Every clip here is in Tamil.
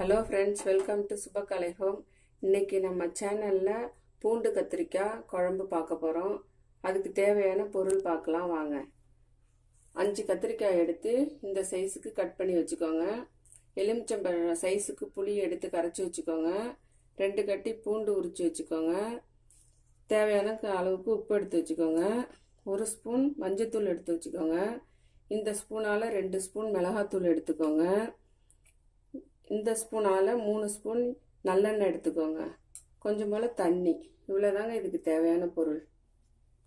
Hello friends, welcome to Subakale Home. இன்னைக்கு நம்ம சேனல்ல பூண்டு கத்திரிக்காய் குழம்பு பார்க்க போறோம். அதுக்கு தேவையான பொருள் பார்க்கலாம் வாங்க. 5 கத்திரிக்காய் எடுத்து இந்த சைஸ்க்கு கட் பண்ணி வச்சுக்கோங்க. எலுமிச்சம்பழ சைஸ்க்கு புளி எடுத்து கரைச்சி வச்சுக்கோங்க. 2 கட்டி பூண்டு உரிச்சு வச்சுக்கோங்க. தேவையான அளவுக்கு உப்பு எடுத்து வச்சுக்கோங்க. 1 ஸ்பூன் மஞ்சள்தூள் எடுத்து வச்சுக்கோங்க. இந்த ஸ்பூனால 2 ஸ்பூன் மிளகாய்த்தூள் எடுத்துக்கோங்க. இந்த ஸ்பூனால் 3 ஸ்பூன் நல்லெண்ணெய் எடுத்துக்கோங்க. கொஞ்சம் போல் தண்ணி. இவ்வளோதாங்க இதுக்கு தேவையான பொருள்.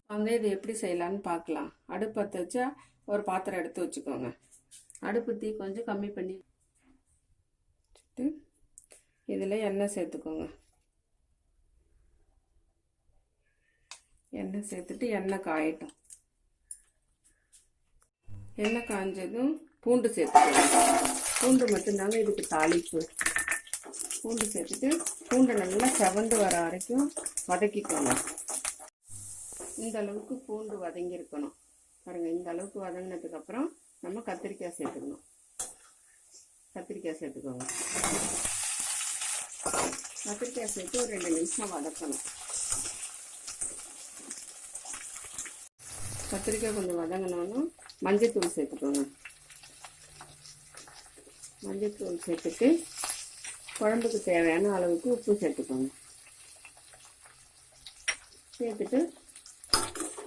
வாங்க இது எப்படி செய்யலான்னு பார்க்கலாம். அடுப்பு பற்ற வச்சா ஒரு பாத்திரம் எடுத்து வச்சுக்கோங்க. அடுப்பு தீ கொஞ்சம் கம்மி பண்ணி இதில் எண்ணெய் சேர்த்துக்கோங்க. எண்ணெய் சேர்த்துட்டு எண்ணெய் காயட்டும். எண்ணெய் காய்ஞ்சதும் பூண்டு சேர்த்துக்கோங்க. பூண்டு மட்டும்தாங்க இதுக்கு தாளிப்பு. பூண்டு சேர்த்துட்டு பூண்டை நல்லா செவந்து வர வரைக்கும் வதக்கிக்கோங்க. இந்த அளவுக்கு பூண்டு வதங்கியிருக்கணும் பாருங்க. இந்த அளவுக்கு வதங்கினதுக்கப்புறம் நம்ம கத்திரிக்காய் சேர்த்துக்கணும். கத்திரிக்காய் சேர்த்துக்கோங்க. கத்திரிக்காய் சேர்த்து ஒரு 2 நிமிஷம் வதக்கணும். கத்திரிக்காய் கொஞ்சம் வதங்கினாலும் மஞ்சள்தூள் சேர்த்துக்கோங்க. மஞ்சள்தூள் சேர்த்துட்டு குழம்புக்கு தேவையான அளவுக்கு உப்பு சேர்த்துக்கோங்க. சேர்த்துட்டு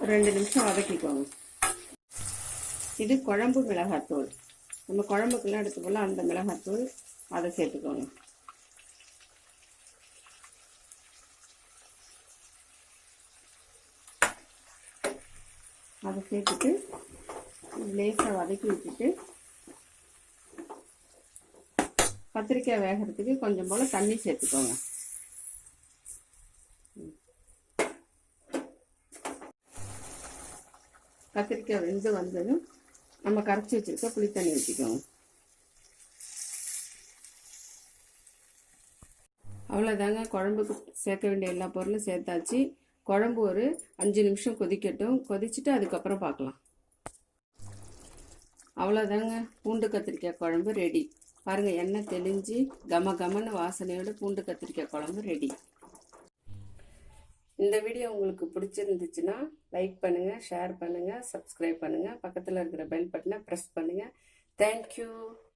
2 நிமிஷம் வதக்கிக்கோங்க. இது குழம்பு மிளகாத்தூள். நம்ம குழம்புக்கெல்லாம் எடுத்துக்கொள்ள அந்த மிளகாத்தூள் அதை சேர்த்துக்கோங்க. அதை சேர்த்துட்டு லேசாக வதக்கி விட்டுட்டு கத்திரிக்காய் வேகிறதுக்கு கொஞ்சம் போல் தண்ணி சேர்த்துக்கோங்க. கத்திரிக்காய் வெந்து வந்ததும் நம்ம கரைச்சி வச்சிருக்க புளி தண்ணி ஊற்றிக்கோங்க. அவ்வளோதாங்க, குழம்புக்கு சேர்க்க வேண்டிய எல்லா பொருளும் சேர்த்தாச்சு. குழம்பு ஒரு 5 நிமிஷம் கொதிக்கட்டும். கொதிச்சுட்டு அதுக்கப்புறம் பார்க்கலாம். அவ்வளோதாங்க, பூண்டு கத்திரிக்காய் குழம்பு ரெடி. பாருங்கள், எண்ணெய் தெளிஞ்சு கம கமன்னு வாசனையோட பூண்டு கத்திரிக்காய் குழம்பு ரெடி. இந்த வீடியோ உங்களுக்கு பிடிச்சிருந்துச்சுன்னா லைக் பண்ணுங்கள், ஷேர் பண்ணுங்கள், சப்ஸ்கிரைப் பண்ணுங்கள். பக்கத்தில் இருக்கிற பெல் பட்டனை ப்ரெஸ் பண்ணுங்கள். தேங்க்யூ.